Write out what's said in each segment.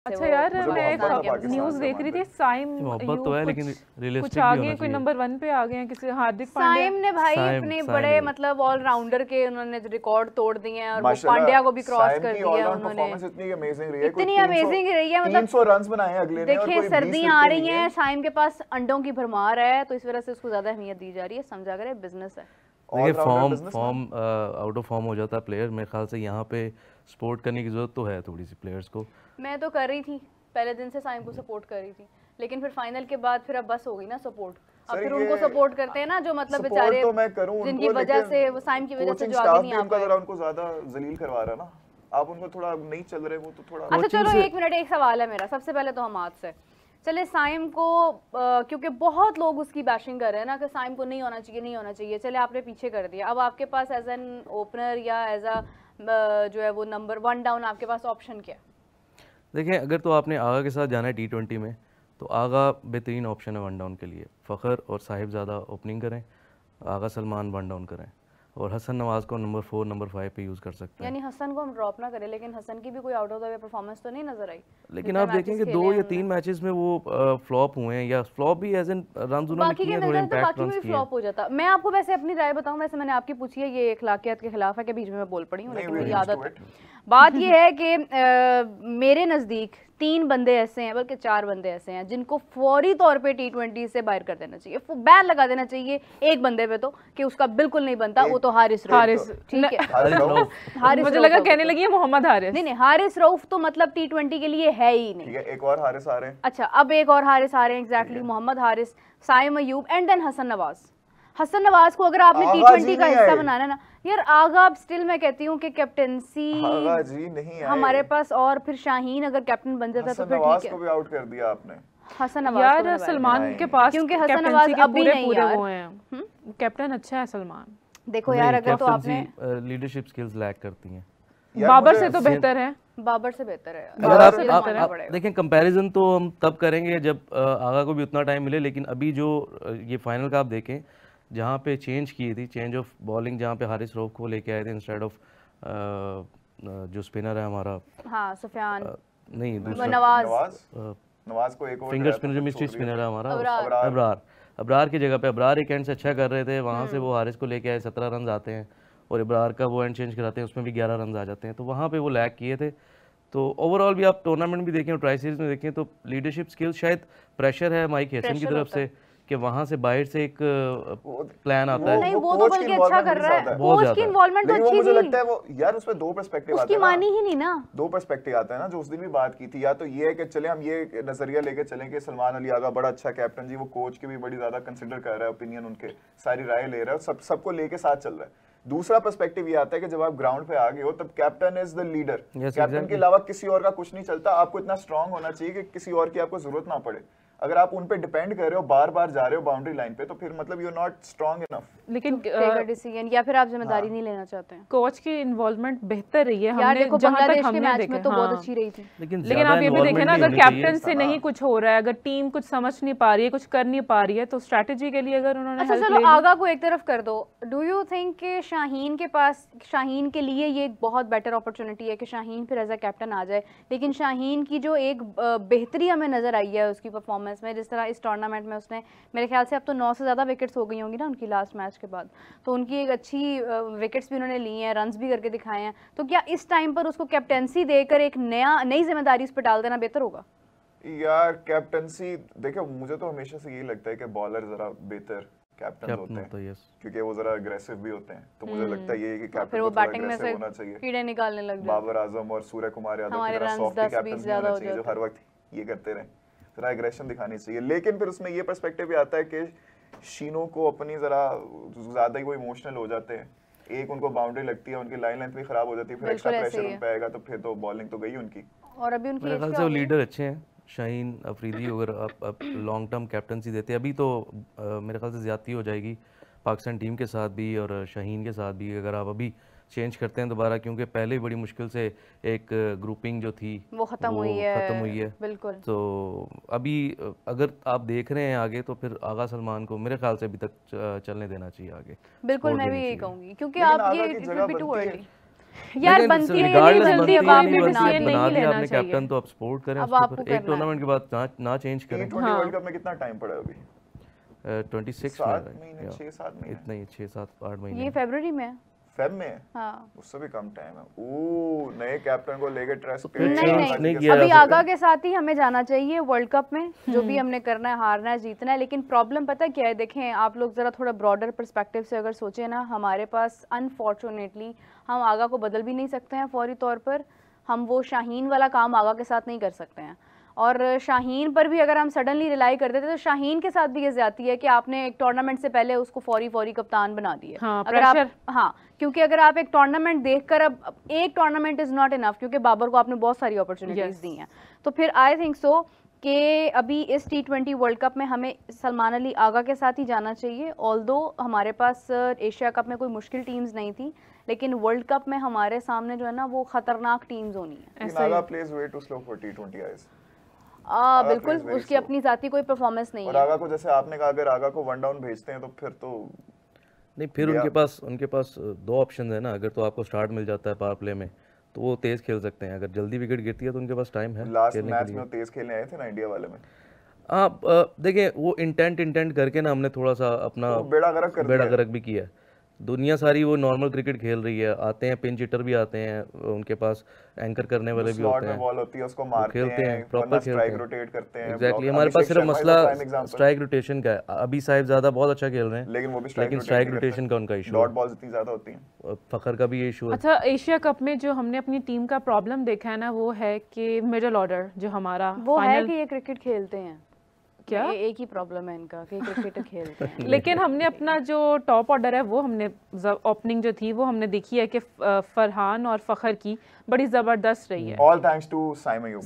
अच्छा यार, मैं एक न्यूज़ देख रही थी, साइम मोहब्बत तो है लेकिन कुछ रियलिस्टिक आ भी गए, होना कोई चाहिए। नंबर 1 पे आ गए हैं, किसी हार्दिक साइम पांड्या। ने भाई साइम अपने साइम बड़े ही। मतलब ऑलराउंडर के उन्होंने रिकॉर्ड तोड़ दिए हैं और वो माशाल्लाह पांड्या को भी क्रॉस साइम कर की दिया ऑलराउंड उन्होंने। परफॉर्मेंस इतनी अमेजिंग रही है, इतनी अमेजिंग रही है, मतलब 300 रन्स बनाए हैं अगले ने और देखिए कोई 20 सर्दियां आ विकेट रही लिए हैं, साइम के पास अंडों की भरमार है, तो इस वजह से उसको ज्यादा अहमियत दी जा रही है, समझा करें बिजनेस है। देखिए All-rounder form businessman। Out of form हो जाता है प्लेयर। मेरे ख्याल से यहाँ पे सपोर्ट करने की जरूरत तो है थोड़ी सी प्लेयर्स को। मैं तो कर रही थी पहले दिन से, साइम को सपोर्ट कर रही थी, लेकिन फिर फाइनल के बाद फिर अब बस हो गई ना सपोर्ट। अब सर फिर ये उनको सपोर्ट करते हैं ना जो मतलब support बेचारे तो मैं करूं जिनकी उनको, वजह लेकिन से वो साइम की वजह से coaching जो आगे staff नहीं भी आ उनका पाए। जरा उनको ज्यादा जलील करवा रहा है ना। आप उनको थोड़ा नहीं चल रहे वो तो थोड़ा। अच्छा चलो एक मिनट, एक सवाल है मेरा सबसे पहले तो हम आज से चले साइम को, क्योंकि बहुत लोग उसकी बैशिंग कर रहे हैं ना कि साइम को नहीं होना चाहिए, नहीं होना चाहिए, चले आपने पीछे कर दिया, अब आपके पास एज एन ओपनर या एज अ जो है वो नंबर 1 डाउन आपके पास ऑप्शन क्या है? देखिए अगर तो आपने आगा के साथ जाना है T20 में तो आगा बेहतरीन ऑप्शन है 1 डाउन के लिए। फ़खर और साहिबजादा ओपनिंग करें, आगा सलमान 1 डाउन करें और हसन नवाज को नंबर 4 नंबर 5 पे यूज़ कर सकते हैं। यानी हसन को हम ड्रॉप ना करें, लेकिन हसन की भी कोई out of the way performance तो नहीं नजर आई। लेकिन आप देखेंगे 2 या 3 मैचेस में वो फ्लॉप हुए हैं, या फ्लॉप भी एज एन रन उन्होंने बाकी किए के हैं, थोड़े नजर तो इम्पैक्ट बाकी रन में भी किए फ्लॉप हो जाता। मैं आपको वैसे अपनी राय बताऊं, वैसे मैंने आपकी पूछी है, ये अखलाकियात के खिलाफ है कि बीच में मैं बोल पड़ी हूँ, लेकिन मेरी आदत है। बात ये है कि मेरे नज़दीक 3 बंदे ऐसे हैं, बल्कि 4 बंदे ऐसे हैं जिनको फौरी तौर पे T20 से बाहर कर देना चाहिए, बैन लगा देना चाहिए एक बंदे पे तो कि उसका बिल्कुल नहीं बनता, वो तो हारिस रऊफ। ठीक है, हारिस मुझे लगा कहने लगी है मोहम्मद हारिस। नहीं हारिस रऊफ तो मतलब T20 के लिए है ही नहीं। ठीक है, एक और हारिस आ रहे हैं। अच्छा अब एक और हारिस आ रहे हैं, exactly Mohammad Haris, Saim Ayub and then Hasan Nawaz. Hasan Nawaz को अगर आपने T20 का हिस्सा बनाना ना यार, आगा स्टिल मैं कहती हूँ कि कैप्टेंसी हमारे पास, और फिर शाहीन अगर कैप्टन बन जाता तो फिर ठीक है। को भी आउट कर दिया आपने। हसन नवाज यार सलमान के पास क्योंकि हसन नवाज अभी नहीं पूरे यार वो हैं, कैप्टन अच्छा है सलमान। देखो यार अगर तो आपने लीडरशिप स्किल्स लैक करती हैं। बाबर से तो बेहतर है, बाबर से बेहतर है। अगर आप देखें कंपैरिजन तो हम तब करेंगे जब आगा को भी उतना टाइम मिले, लेकिन अभी जो ये फाइनल का आप देखें जहाँ पे चेंज की थी, चेंज ऑफ बॉलिंग, जहाँ पे हारिस रऊफ को लेके आए थे इंस्टेड ऑफ जो स्पिनर है हमारा, हाँ सुफियान नहीं दूसरा नवाज को एक और फिंगर स्पिनर जो मिस्ट्री स्पिनर है हमारा अबरार की जगह पे। अबरार एक एंड से अच्छा कर रहे थे, वहाँ से वो हारिस को लेके आए, 17 रन आते हैं और इब्रार का वो एंड चेंज कराते हैं, उसमें भी 11 रन आ जाते हैं, तो वहाँ पे वो लैग किए थे। तो ओवरऑल भी आप टूर्नामेंट भी देखें और ट्राई सीरीज में देखें तो लीडरशिप स्किल्स, शायद प्रेशर है माइक हेसन की तरफ से कि वहाँ से बाहर से एक प्लान आता है। नहीं वो तो बल्कि अच्छा कर रहा है, कोच की इन्वॉल्वमेंट तो अच्छी मुझे लगता है वो यार उसमें 2 पर्सपेक्टिव आते हैं, उसकी मानी ही नहीं ना, 2 पर्सपेक्टिव आते हैं ना, जो उस दिन भी बात की थी। या तो ये है कि चले हम ये नजरिया लेके चलें कि सलमान अली आगा बड़ा अच्छा कैप्टन जी, वो कोच की भी बड़ी ज्यादा कंसिडर कर रहा है, ओपिनियन उनके सारी राय ले रहा है, सबको लेके साथ चल रहा है। दूसरा पर्सपेक्टिव ये आता है कि जब आप ग्राउंड पे आ गए हो तब captain is the leader, captain के अलावा किसी और का कुछ नहीं चलता। आपको इतना स्ट्रांग होना चाहिए कि किसी और की आपको जरूरत ना पड़े। अगर आप उन पे डिपेंड कर रहे हो, बार बार जा रहे हो बाउंड्री लाइन पे, तो फिर मतलब you are not strong enough. लेकिन डिसीजन या फिर आप जिम्मेदारी नहीं लेना चाहते हैं। कोच की इन्वॉल्वमेंट बेहतर रही है, हमने जहां तक हमने मैच में तो बहुत अच्छी रही थी। लेकिन आप ये भी देखें ना, अगर कैप्टन से नहीं कुछ हो रहा है, अगर टीम कुछ समझ नहीं पा रही है, कुछ कर नहीं पा रही है, तो स्ट्रेटेजी के लिए अगर उन्होंने अच्छा चलो आगा को एक तरफ कर दो, डू यू थिंक कि शाहीन के पास, शाहीन के लिए ये एक बहुत बेटर अपॉर्चुनिटी है कि शाहीन फिर एज अ कैप्टन आ जाए? लेकिन शाहीन की जो एक बेहतरी हमें नजर आई है उसकी परफॉर्मेंस में, जिस तरह इस टूर्नामेंट में उसने मेरे ख्याल से अब तो 9 से ज़्यादा विकेट्स हो गई होंगी ना उनकी लास्ट मैच के बाद, तो उनकी एक अच्छी विकेट्स भी उन्होंने ली हैं, रन्स भी करके दिखाए हैं, तो क्या इस टाइम पर उसको कैप्टेंसी देकर एक नई जिम्मेदारी उस पर डाल देना बेहतर होगा? यार कैप्टेंसी देखो, मुझे तो हमेशा से यही लगता है कि बॉलर जरा बेहतर कैप्टन होते हैं, क्योंकि वो जरा अग्रेसिव भी होते हैं, तो मुझे लगता है ये कि कैप्टन को बैटिंग में से होना चाहिए, कीड़े निकालने लग जाए। बाबर आजम और सूर्य कुमार यादव की तरह सॉफ्ट कैप्टन होना चाहिए जो हर वक्त ये करते रहे, जरा एग्रेशन दिखानी चाहिए। लेकिन फिर उसमें ये पर्सपेक्टिव भी आता है कि शीनो को अपनी जरा ज्यादा ही वो इमोशनल हो जाते हैं, एक उनको बाउंड्री लगती है, उनकी लाइन लेंथ भी खराब हो जाती है, फिर एक्स्ट्रा प्रेशर उन पे आएगा, तो फिर तो बॉलिंग तो गई उनकी। और अभी उनकी मेरे ख्याल से वो लीडर अच्छे हैं, शाहीन अफरीदी, अगर आप लॉन्ग टर्म कैप्टनसी देते अभी तो मेरे ख्याल से ज्यादती हो जाएगी पाकिस्तान टीम के साथ भी और शाहीन के साथ भी, अगर आप अभी चेंज करते हैं दोबारा, क्योंकि पहले बड़ी मुश्किल से एक ग्रुपिंग जो थी वो खत्म हुई है बिल्कुल। तो अभी अगर आप देख रहे हैं आगे, तो फिर आगा सलमान को मेरे ख्याल से अभी तक चलने देना चाहिए आगे। बिल्कुल मैं भी यही कहूँगी, क्योंकि आप ये यार बनती है ये नहीं बनती, अब आप भी बना नहीं बना दिया लेना आपने चाहिए। कैप्टन, तो आप सपोर्ट करें अब उसको आपको फिर। एक करना है। टूर्नामेंट के बाद ना चेंज करें। T20 वर्ल्ड कप में कितना टाइम पड़ा है अभी? 26 7 में महीने 6-7 महीने इतना ही 6-7-8 महीने। ये फरवरी में है। फेब में है? हाँ उससे भी कम टाइम है। ओ नए कैप्टन को लेके ट्रस्ट पे नहीं किया अभी जा आगा के साथ ही हमें जाना चाहिए वर्ल्ड कप में, जो भी हमने करना है, हारना है जीतना है। लेकिन प्रॉब्लम पता क्या है, देखें आप लोग जरा थोड़ा ब्रॉडर पर्सपेक्टिव से अगर सोचें ना, हमारे पास अनफॉर्चुनेटली हम आगा को बदल भी नहीं सकते हैं फौरी तौर पर। हम वो शाहीन वाला काम आगा के साथ नहीं कर सकते हैं, और शाहीन पर भी अगर हम सडनली रिलाई कर देते तो शाहीन के साथ भी ये ज्यादती है कि आपने एक टूर्नामेंट से पहले उसको फौरी कप्तान बना दिया। हाँ, अगर आप क्योंकि अगर आप एक टूर्नामेंट देखकर, अब एक टूर्नामेंट इज नॉट इनफ, क्योंकि बाबर को आपने बहुत सारी अपॉर्चुनिटीज दी हैं, तो फिर आई थिंक सो कि अभी इस T20 वर्ल्ड कप में हमें सलमान अली आगा के साथ ही जाना चाहिए। ऑल्दो हमारे पास एशिया कप में कोई मुश्किल टीम्स नहीं थी, लेकिन वर्ल्ड कप में हमारे सामने जो है ना वो खतरनाक टीम्स होनी है। Agha plays way too slow for T20 guys. बिल्कुल, उसकी अपनी जाती कोई परफॉर्मेंस नहीं और है। आगा को जैसे आपने कहा, अगर आगा को वन डाउन भेजते हैं तो फिर तो नहीं, फिर उनके पास दो ऑप्शन है ना। अगर तो आपको स्टार्ट मिल जाता है पावर प्ले में तो वो तेज खेल सकते हैं। अगर जल्दी विकेट गिरती है तो उनके पास टाइम है लास्ट मैच में तेज खेलने आए थे ना इंडिया वाले में। आप देखिए वो इंटेंट करके ना हमने थोड़ा सा अपना बेड़ा गर्क भी किया है। दुनिया सारी वो नॉर्मल क्रिकेट खेल रही है, आते हैं पिंच हिटर भी आते हैं, उनके पास एंकर करने वाले भी होते हैं, बॉल होती है उसको मारते खेलते हैं, प्रॉपर खेलते स्ट्राइक हैं, रोटेट करते हैं। एग्जैक्टली। हमारे पास सिर्फ मसला स्ट्राइक रोटेशन का है। अभी साहिब ज़्यादा बहुत अच्छा खेल रहे हैं, लेकिन वो भी स्ट्राइक रोटेशन का उनका इशू, डॉट बॉल्स इतनी ज्यादा होती हैं। फखर का भी ये इशू है। अच्छा, एशिया कप में जो हमने अपनी टीम का प्रॉब्लम देखा है ना, वो है कि मिडिल ऑर्डर जो हमारा वो है कि ये क्रिकेट खेलते हैं क्या, एक ही प्रॉब्लम है इनका कि क्रिकेट खेलते हैं। लेकिन हमने अपना जो टॉप ऑर्डर है वो हमने ओपनिंग जो थी वो हमने देखी है कि फरहान और फखर की बड़ी जबरदस्त रही है। All thanks to Saim Ayub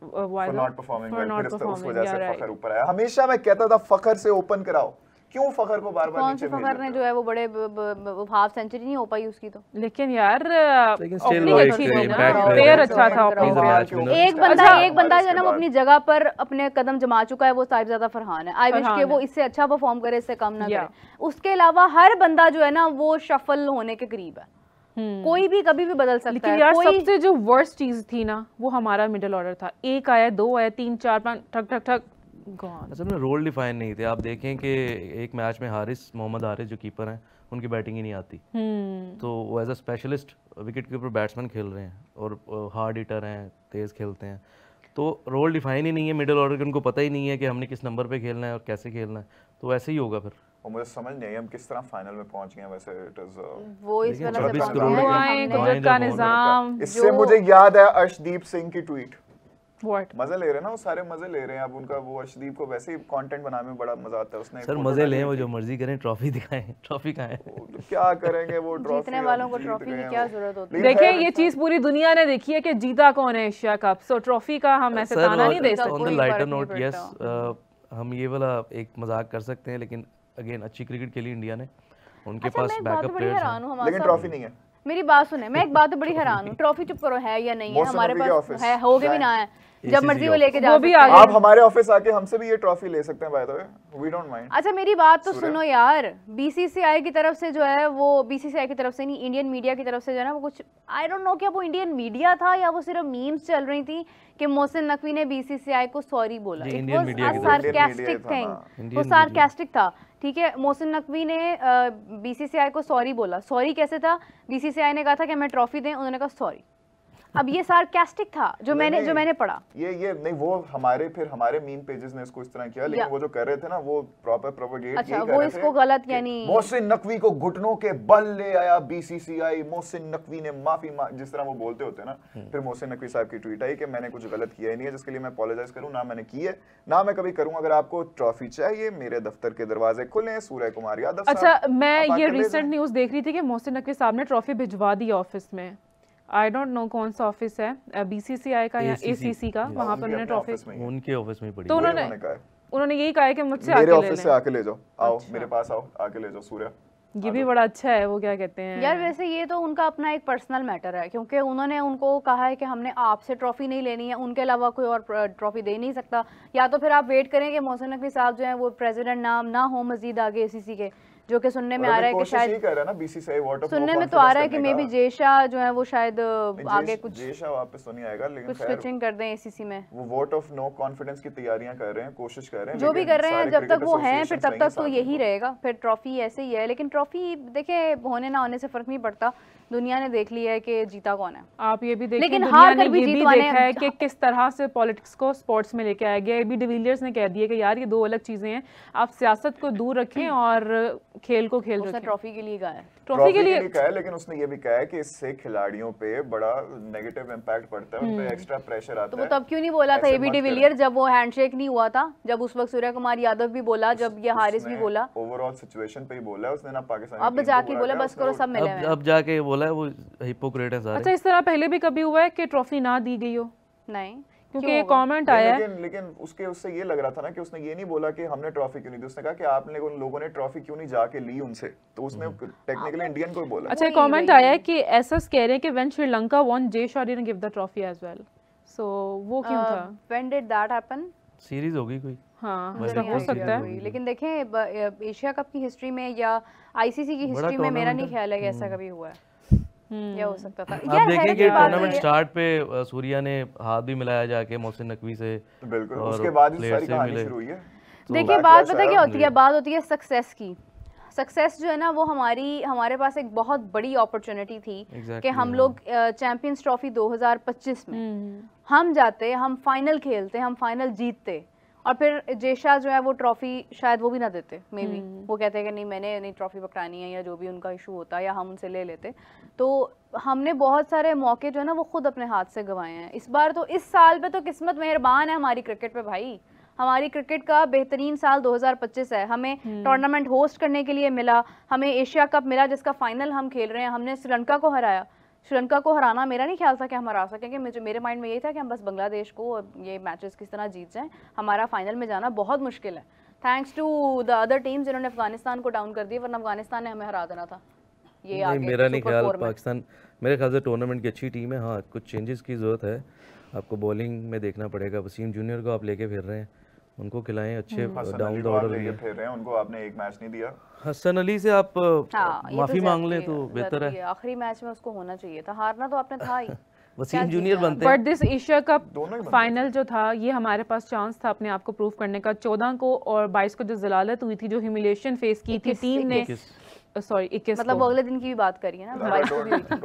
for not performing well. फिर उस वजह से फखर ऊपर आया। हमेशा मैं कहता था फखर से ओपन कराओ, क्यों फखर को बार-बार नीचे भेज? फखर ने जो है वो बड़े हाफ सेंचुरी नहीं हो पाई उसकी तो, लेकिन यार still ओपनिंग अच्छी थी ना, प्लेयर अच्छा था ओपनिंग। एक बंदा जो है ना वो अपनी जगह पर अपने कदम जमा चुका है, वो साहिबजादा फरहान है। आई विश कि वो इससे अच्छा परफॉर्म करे, इससे कम ना करे। उसके अलावा हर बंदा जो है ना वो शफल होने के करीब है, कोई भी कभी भी बदल सकता है। लेकिन यार सबसे जो वर्स्ट चीज थी ना वो हमारा मिडिल ऑर्डर था। एक आया, दो आया, 3 4 5 ठक ठक ठक गॉन। असल में रोल डिफाइन नहीं थे। आप देखें कि एक मैच में मोहम्मद हारिस जो कीपर हैं उनकी बैटिंग ही नहीं आती, तो वो as a specialist wicket keeper batsman खेल रहे हैं और हार्ड हिटर हैं, तेज़ खेलते हैं। तो रोल डिफाइन ही नहीं है मिडिल ऑर्डर के, उनको पता ही नहीं है कि हमने किस नंबर पे खेलना है और कैसे खेलना है, तो ऐसे ही होगा फिर। और मुझे समझ नहीं आई हम किस तरह फाइनल में पहुंच गए। वैसे इट इज वो इस वजह से कुदरत का निजाम। इससे मुझे याद है अर्शदीप सिंह की ट्वीट। What? मजे ले रहे हैं ना वो सारे, मजे ले रहे हैं। अब उनका वो अर्शदीप को वैसे ही कंटेंट बनाने में बड़ा मजा आता है। उसने सर मजे लें, वो जो मर्जी करें, ट्रॉफी दिखाएं। ट्रॉफी कहाँ है? क्या करेंगे वो ट्रॉफी? जीतने वालों को ट्रॉफी की क्या जरूरत होती है? देखिए ये चीज पूरी दुनिया ने देखी है कि जीता कौन है एशिया कप, सो ट्रॉफी का हम ऐसे ताना नहीं दे सकते। On the lighter note, yes, हम ये वाला एक मजाक कर सकते हैं, लेकिन अगेन अच्छी क्रिकेट खेली इंडिया ने, उनके पास बैकअप प्लेयर्स हैं, लेकिन ट्रॉफी नहीं है। मेरी बात सुने, मैं एक बात तो बड़ी हैरान हूँ, ट्रॉफी चुप करो है या नहीं है हमारे पास, है होगे भी ना है, जब मर्जी वो लेके जा सकते हैं। आप हमारे ऑफिस आके हमसे भी ये ट्रॉफी ले सकते हैं, by the way, we don't mind. अच्छा मेरी बात तो सुनो यार, बीसीसीआई की तरफ से जो है वो, बीसीसीआई की तरफ से नहीं, इंडियन मीडिया की तरफ से जो है ना वो कुछ, आई डोंट नो क्या वो इंडियन मीडिया था या वो सिर्फ मीम्स चल रही थी कि मोहसिन नकवी ने बीसीसीआई को सॉरी बोला। It was a sarcastic thing, वो सार्कास्टिक था, ठीक है। मोहसिन नकवी ने बीसीसीआई को सॉरी बोला। सॉरी कैसे था? बीसीसीआई ने कहा था कि हमें ट्रॉफी दें, उन्होंने कहा सॉरी। अब ये सार्कास्टिक था जो मैंने पढ़ा। ये नहीं, वो हमारे मीम पेजेस ने इसको इस तरह किया, लेकिन वो जो कर रहे थे ना वो प्रॉपर प्रोपेगेट अच्छा, वो इसको गलत यानी मोहसिन नकवी को घुटनों के बल ले आया बीसीसीआई, मोहसिन नकवी ने माफी जिस तरह वो बोलते होते हैं ना। फिर मोहसिन नकवी साहब की ट्वीट आई कि मैंने कुछ गलत किया ही नहीं है, जिसके लिए मैं अपोलोजाइज करूं, ना मैंने की है ना मैं कभी करूंगा। अगर आपको ट्रॉफी चाहिए मेरे दफ्तर के दरवाजे खुले, सूर्य कुमार यादव। अच्छा, मैं ये रिसेंट न्यूज देख रही थी कि मोहसिन नकवी साहब ने ट्रॉफी भिजवा दी ऑफिस में। आई डोंट नो कौन सा ऑफिस है, बीसीसीआई का या एसीसी का, वहां पर उन्होंने ट्रॉफी उनके ऑफिस में पड़ी। तो उन्होंने यही कहा है कि मुझसे मेरे ऑफिस से आके ले जाओ, आओ मेरे पास आओ, आके ले जाओ सूर्य। ये भी बड़ा अच्छा है, वो क्या कहते हैं यार, वैसे ये तो उनका अपना एक पर्सनल मैटर है, क्योंकि उन्होंने उनको कहा है कि हमने आपसे ट्रॉफी नहीं लेनी है, उनके अलावा कोई और ट्रॉफी दे नहीं सकता। या तो फिर आप वेट करें कि मोहसिन नकवी साहब जो है वो प्रेसिडेंट ना हो मजीद आगे एसीसी के, जो कि सुनने में आ रहा है कि शायद सुनने में तो आ रहा है कि मे बी जेशा जो है वो शायद आगे कुछ जेशा वापस तो नहीं आएगा, लेकिन कुछ स्विचिंग कर दें एसीसी में। वो वोट ऑफ नो कॉन्फिडेंस की तैयारियां कर रहे हैं, कोशिश कर रहे हैं, जो भी कर रहे हैं, जब तक वो हैं फिर तब तक तो यही रहेगा, फिर ट्रॉफी ऐसे ही है। लेकिन ट्रॉफी देखे होने ना होने से फर्क नहीं पड़ता, दुनिया ने देख लिया है कि जीता कौन है। आप ये भी देखिए, लेकिन दुनिया हार ने कर भी ये भी जीतवाने देखा है कि किस तरह से पॉलिटिक्स को स्पोर्ट्स में लेके आया गया। एबी डिविलियर्स ने कह दिया कि यार ये दो अलग चीजें हैं, आप सियासत को दूर रखें और खेल को खेल रखें। ट्रॉफी के लिए कहा है, ट्रॉफी के लिए कहा है, लेकिन उसने ये भी कहा है कि इससे खिलाड़ियों पे बड़ा नेगेटिव इम्पैक्ट पड़ता है, उन पे एक्स्ट्रा प्रेशर आता है। तो वो तब क्यों नहीं बोला था एबी डिविलियर जब वो हैंडशेक नहीं हुआ था, जब उस वक्त सूर्य कुमार यादव भी बोला, जब ये हारिस भी बोला, ओवरऑल सिचुएशन पे ही बोला है उसने, ना पाकिस्तान अब जाके बोला बस करो सब मिले हैं, अब जाके बोला है वो हिपोक्रेट है सारे। अच्छा, इस तरह पहले भी कभी हुआ है कि ट्रॉफी ना दी गई हो? नहीं, क्योंकि एक कमेंट आया है, लेकिन उससे ये लग रहा था ना कि उसने ये नहीं बोला कि हमने ट्रॉफी क्यों नहीं दी, उसने कहा कि आपने उन लोगों ने ट्रॉफी क्यों नहीं जाके ली उनसे, तो उसने टेक्निकली इंडियन को बोला। अच्छा, कमेंट आया है कि एसएस कह रहे हैं कि when Sri Lanka won Jay Shah didn't give the trophy as well, so वो क्यों था? When did that happen? Series होगी कोई, हाँ हो सकता है। लेकिन देखें एशिया कप की हिस्ट्री में या आईसीसी की हिस्ट्री में मेरा नहीं ख्याल है कि ऐसा कभी हुआ है, या हो सकता था। आप देखें कि टूर्नामेंट स्टार्ट पे सूर्या ने हाथ भी मिलाया जाके मोहसिन नकवी से, बिल्कुल उसके बाद ही सारी कहानी शुरू हुई है। देखिए बात पता क्या होती है, बात होती है सक्सेस की। सक्सेस जो है ना वो हमारे पास एक बहुत बड़ी अपॉर्चुनिटी थी कि हम लोग चैंपियंस ट्रॉफी 2025 में हम जाते, हम फाइनल खेलते, हम फाइनल जीतते, और फिर जेशा जो है वो ट्रॉफी शायद वो भी ना देते, मे बी वो कहते हैं कि नहीं मैंने नहीं ट्रॉफी पकड़ानी है, या जो भी उनका इशू होता है, या हम उनसे ले लेते। तो हमने बहुत सारे मौके जो है ना वो खुद अपने हाथ से गंवाए हैं। इस बार तो, इस साल पे तो किस्मत मेहरबान है हमारी क्रिकेट पे भाई, हमारी क्रिकेट का बेहतरीन साल 2025 है। हमें टूर्नामेंट होस्ट करने के लिए मिला, हमें एशिया कप मिला जिसका फाइनल हम खेल रहे हैं, हमने श्रीलंका को हराया। श्रीलंका को हराना मेरा नहीं ख्याल था कि हम हरा सकेंगे, मेरे माइंड में यही था कि हम बस बांग्लादेश को ये मैचेस किस तरह जीत जाएं, हमारा फाइनल में जाना बहुत मुश्किल है, thanks to the other teams जिन्होंने अफगानिस्तान को डाउन कर दिया, वरना अफगानिस्तान ने हमें हरा देना था। ये आगे मेरा नहीं ख्याल, पाकिस्तान मेरे ख्याल से टूर्नामेंट की अच्छी टीम है। हाँ, कुछ चेंजेस की ज़रूरत है, आपको बॉलिंग में देखना पड़ेगा। वसीम जूनियर को आप लेके फिर रहे हैं, उनको खिलाएं, अच्छे डाउन द ऑर्डर भी फिर रहे हैं, उनको आपने एक मैच नहीं दिया। हसन अली से आप माफी मांग लें तो बेहतर है। आखिरी मैच में उसको होना चाहिए था, हारना तो आपने था ही। वसीम जूनियर बनते हैं। But this Asia cup final जो था, ये हमारे पास चांस था अपने आप को प्रूव करने का। 14 को और 22 को जो जलालत हुई थी, जो ह्यूमिलिएशन फेस की थी टीम ने, सॉरी 21 मतलब अगले दिन की भी बात करिए ना, 22 को भी हुई थी।